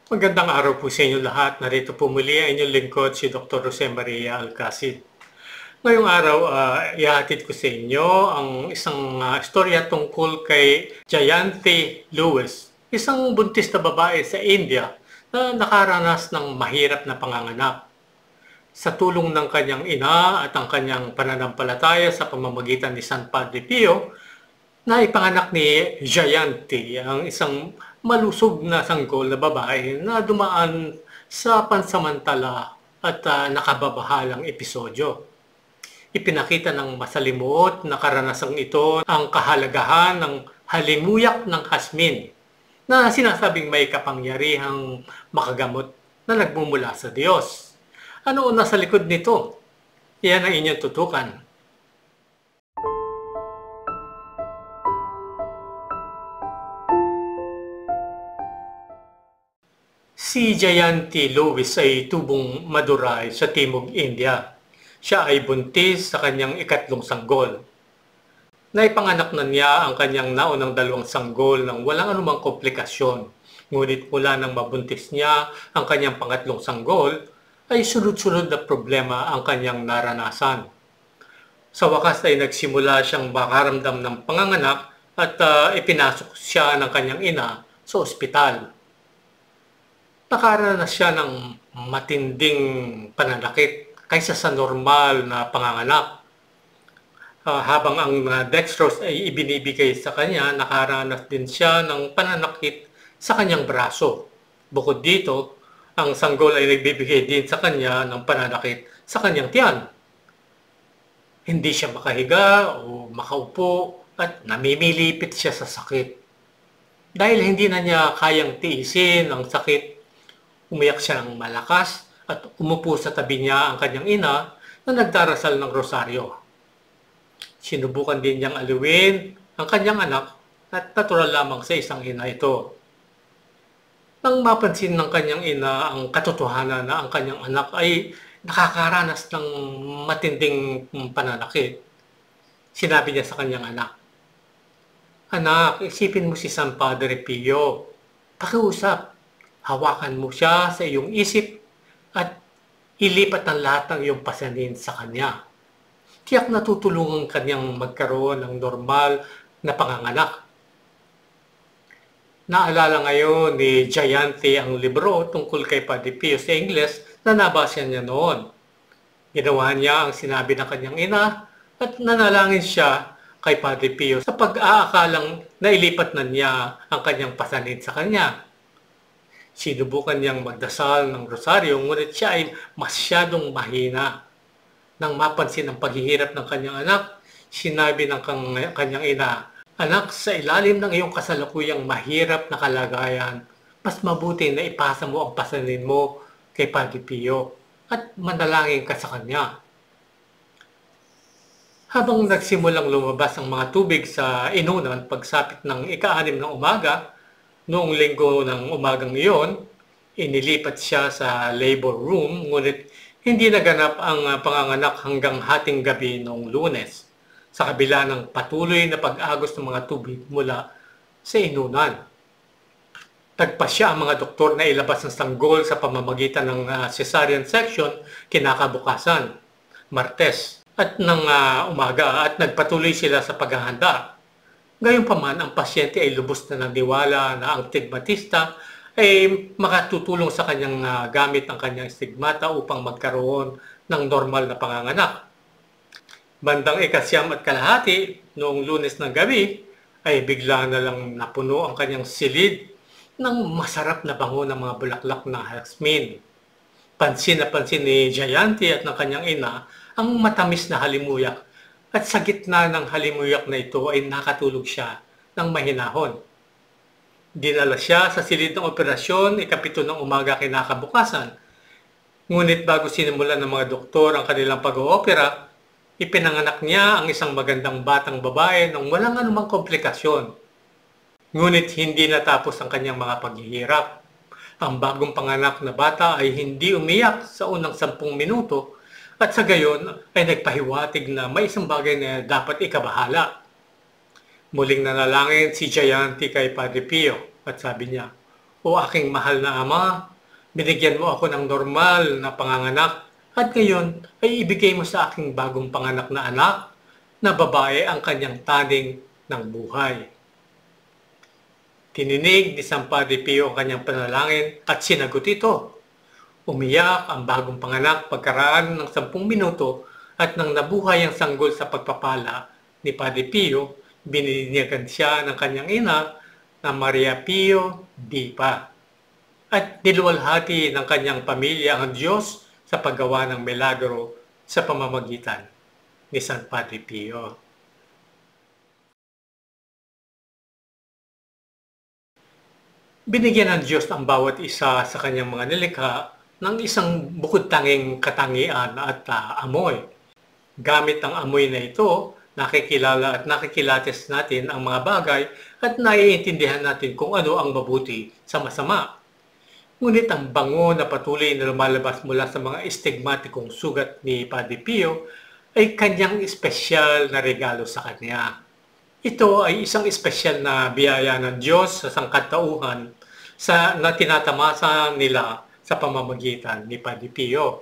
Magandang araw po sa inyo lahat. Narito po muli ang inyong lingkod, si Dr. Jose Maria Alcacid. Ngayong araw, ihahatid ko sa inyo ang isang istorya tungkol kay Jayanti Lewis, isang buntis na babae sa India na nakaranas ng mahirap na panganganak. Sa tulong ng kanyang ina at ang kanyang pananampalataya sa pamamagitan ni San Padre Pio, na ipanganak ni Jayanti ang isang malusog na sanggol na babae na dumaan sa pansamantala at nakababahalang episodyo. Ipinakita ng masalimuot na karanasang ito ang kahalagahan ng halimuyak ng hasmin na sinasabing may kapangyarihang makagamot na nagmumula sa Diyos. Ano ang nasa likod nito? Iyan ang inyong tutukan. Si Jayanti Lewis ay tubong Madurai sa Timog India. Siya ay buntis sa kanyang ikatlong sanggol. Naipanganak na niya ang kanyang naunang dalawang sanggol ng walang anumang komplikasyon. Ngunit mula nang mabuntis niya ang kanyang pangatlong sanggol, ay sunod-sunod na problema ang kanyang naranasan. Sa wakas ay nagsimula siyang makaramdam ng panganganak at ipinasok siya ng kanyang ina sa ospital. Nakaranas siya ng matinding pananakit kaysa sa normal na panganganak. Habang ang dextrose ay ibinibigay sa kanya, nakaranas din siya ng pananakit sa kanyang braso. Bukod dito, ang sanggol ay nagbibigay din sa kanya ng pananakit sa kanyang tiyan. Hindi siya makahiga o makaupo at namimilipit siya sa sakit. Dahil hindi na niya kayang tiisin ang sakit, umiyak siya ng malakas at umupo sa tabi niya ang kanyang ina na nagdarasal ng rosaryo. Sinubukan din niyang aliwin ang kanyang anak at natural lamang sa isang ina ito. Nang mapansin ng kanyang ina ang katotohanan na ang kanyang anak ay nakakaranas ng matinding pananakit, sinabi niya sa kanyang anak, "Anak, isipin mo si San Padre Pio. Pakiusap. Hawakan mo siya sa iyong isip at ilipat ang lahat ng iyong pasanin sa kanya. Tiyak na tutulungan kanyang magkaroon ng normal na panganganak." Naalala ngayon ni Jayanti ang libro tungkol kay Padre Pio sa Ingles na nabasa niya noon. Ginawa niya ang sinabi ng kanyang ina at nanalangin siya kay Padre Pio sa pag-aakalang nailipat na niya ang kanyang pasanin sa kanya. Sinubukan niyang magdasal ng rosaryo, ngunit siya ay masyadong mahina. Nang mapansin ang paghihirap ng kanyang anak, sinabi ng kanyang ina, "Anak, sa ilalim ng iyong kasalukuyang mahirap na kalagayan, mas mabuti na ipasa mo ang pasanin mo kay Padre Pio at manalangin ka sa kanya." Habang nagsimulang lumabas ang mga tubig sa inunan pagsapit ng ika-6 ng umaga, noong linggo ng umagang iyon, inilipat siya sa labor room, ngunit hindi naganap ang panganganak hanggang hating gabi noong Lunes, sa kabila ng patuloy na pag-agos ng mga tubig mula sa inunan. Nagpasya ang mga doktor na ilabas ang sanggol sa pamamagitan ng cesarean section kinakabukasan, Martes, at ng umaga, at nagpatuloy sila sa paghahanda. Gayunpaman, ang pasyente ay lubos na naniwala na ang stigmatista ay makatutulong sa kanyang gamit ang kanyang stigmata upang magkaroon ng normal na panganganak. Bandang 9:30 noong Lunes ng gabi ay bigla na lang napuno ang kanyang silid ng masarap na bango ng mga bulaklak ng jasmine. Pansin na pansin ni Jayanti at ng kanyang ina ang matamis na halimuyak, at sa gitna ng halimuyak na ito ay nakatulog siya ng mahinahon. Dinala siya sa silid ng operasyon 7:00 ng umaga kinakabukasan. Ngunit bago sinimulan ng mga doktor ang kanilang pag-oopera, ipinanganak niya ang isang magandang batang babae ng walang anumang komplikasyon. Ngunit hindi natapos ang kanyang mga paghihirap. Ang bagong panganak na bata ay hindi umiyak sa unang 10 minuto, at sa gayon ay nagpahiwatig na may isang bagay na dapat ikabahala. Muling nanalangin si Jayanti kay Padre Pio at sabi niya, O aking mahal na Ama, binigyan mo ako ng normal na panganganak at ngayon ay ibigay mo sa aking bagong panganak na anak na babae ang kanyang taning ng buhay. Tininig ni San Padre Pio ang kanyang panalangin at sinagot ito. Umiyak ang bagong panganak pagkaraan ng 10 minuto at nang nabuhay ang sanggol sa pagpapala ni Padre Pio, bininyagan siya ng kanyang ina na Maria Pio Dipa. At niluwalhati ng kanyang pamilya ang Diyos sa paggawa ng milagro sa pamamagitan ni San Padre Pio. Binigyan ng Diyos ang bawat isa sa kanyang mga nilikha ng isang bukod-tanging katangian at amoy. Gamit ang amoy na ito, nakikilala at nakikilates natin ang mga bagay at naiintindihan natin kung ano ang mabuti sa masama. Ngunit ang bango na patuloy na lumalabas mula sa mga estigmatikong sugat ni Padre Pio ay kanyang espesyal na regalo sa kanya. Ito ay isang espesyal na biyaya ng Diyos sa sangkatauhan na tinatamasa nila sa pamamagitan ni Padre Pio.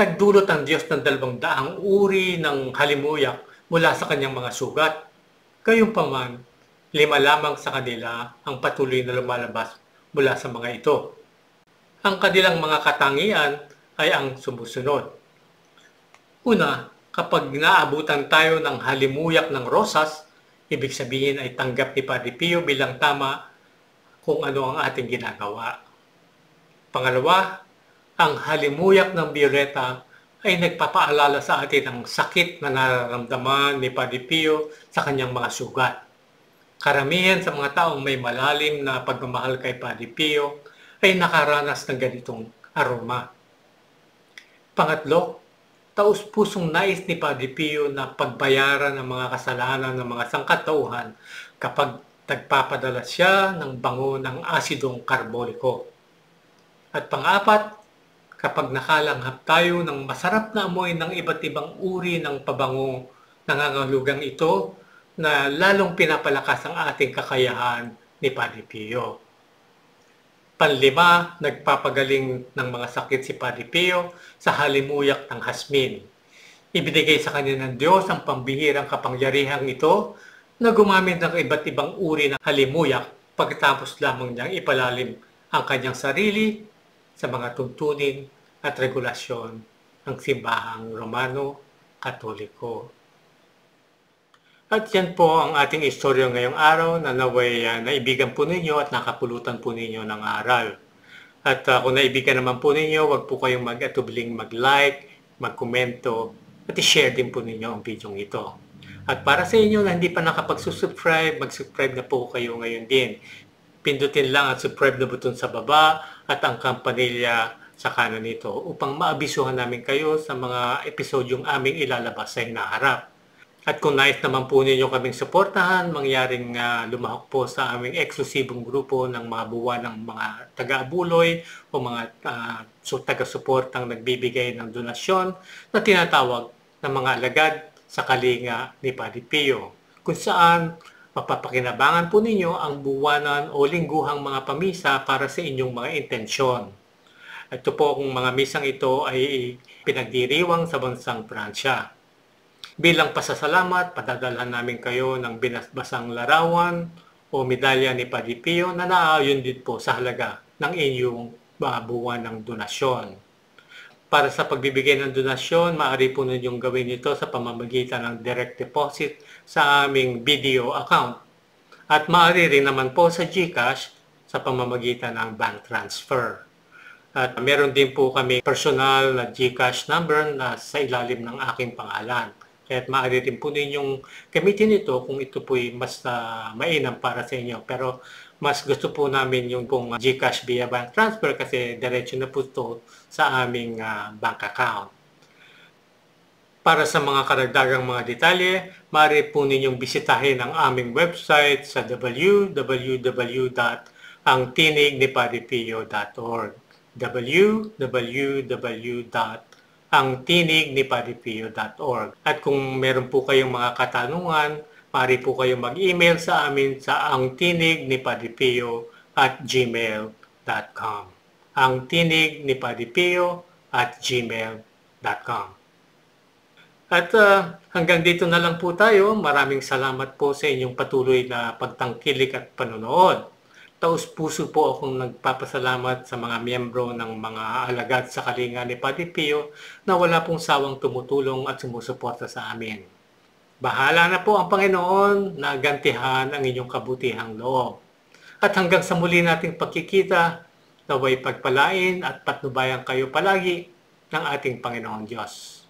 Nagdulot ang Diyos ng 200 uri ng halimuyak mula sa kanyang mga sugat. Gayunpaman, 5 lamang sa kanila ang patuloy na lumalabas mula sa mga ito. Ang kanilang mga katangian ay ang sumusunod. Una, kapag naabutan tayo ng halimuyak ng rosas, ibig sabihin ay tanggap ni Padre Pio bilang tama kung ano ang ating ginagawa. Pangalawa, ang halimuyak ng bioleta ay nagpapaalala sa atin ang sakit na nararamdaman ni Padre Pio sa kanyang mga sugat. Karamihan sa mga taong may malalim na pagmamahal kay Padre Pio ay nakaranas ng ganitong aroma. Pangatlo, taus-pusong nais ni Padre Pio na pagbayaran ng mga kasalanan ng mga sangkatauhan kapag nagpapadala siya ng bango ng asidong karboliko. At pang-apat, kapag nakalanghap tayo ng masarap na amoy ng iba't ibang uri ng pabango, nangangahulugang ito na lalong pinapalakas ang ating kakayahan ni Padre Pio. Panlima, nagpapagaling ng mga sakit si Padre Pio sa halimuyak ng hasmin. Ibinigay sa kanya ng Diyos ang pambihirang kapangyarihang ito na gumamit ng iba't ibang uri ng halimuyak pagkatapos lamang niyang ipalalim ang kanyang sarili sa mga tuntunin at regulasyon ng simbahang Romano-Katoliko. At yan po ang ating istorya ngayong araw na naway naibigan po ninyo at nakapulutan po ninyo ng aral. At kung naibigan naman po ninyo, wag po kayong mag-atubiling mag-like, mag-komento at i-share din po ninyo ang video ito. At para sa inyo na hindi pa nakapag-subscribe, mag-subscribe na po kayo ngayon din. Pindutin lang ang subscribe na button sa baba at ang kampanilya sa kanan nito upang maabisuhan namin kayo sa mga episodyong aming ilalabas sa hinaharap. At kung nais naman po ninyo kaming suportahan, mangyaring lumahok po sa aming eksklusibong grupo ng mga buwan ng mga taga-abuloy o mga taga-suportang nagbibigay ng donasyon na tinatawag ng mga alagad sa kalinga ni Padre Pio, kung saan mapapakinabangan po ninyo ang buwanan o lingguhang mga pamisa para sa inyong mga intensyon. Ito po kung mga misang ito ay pinagdiriwang sa bansang Pransya. Bilang pasasalamat, padadalhan namin kayo ng binasbasang larawan o medalya ni Padre Pio na naaayon din po sa halaga ng inyong buwan ng donasyon. Para sa pagbibigay ng donasyon, maaari po ninyong gawin ito sa pamamagitan ng direct deposit sa aming video account. At maaari rin naman po sa GCash sa pamamagitan ng bank transfer. At meron din po kami personal na GCash number na sa ilalim ng aking pangalan. Kaya maaari rin po ninyong gamitin ito kung ito po'y mas mainam para sa inyo. Pero mas gusto po namin yung pong GCash via bank transfer kasi diretso na po ito sa aming bank account. Para sa mga karagdagang mga detalye, maaari po ninyong bisitahin ang aming website sa www.angtinignipadrepio.org www.angtinignipadrepio.org. At kung meron po kayong mga katanungan, maaari po kayong mag-email sa amin sa angtinignipadrepio @gmail.com. Ang tinig ni Padre Pio @gmail.com. At hanggang dito na lang po tayo. Maraming salamat po sa inyong patuloy na pagtangkilik at panonood. Taus-puso po akong nagpapasalamat sa mga miyembro ng mga alagad sa kalinga ni Padre Pio na wala pong sawang tumutulong at sumusuporta sa amin. Bahala na po ang Panginoon na gantihan ang inyong kabutihang loob. At hanggang sa muli nating pagkikita, naway pagpalain at patnubayan kayo palagi ng ating Panginoong Diyos.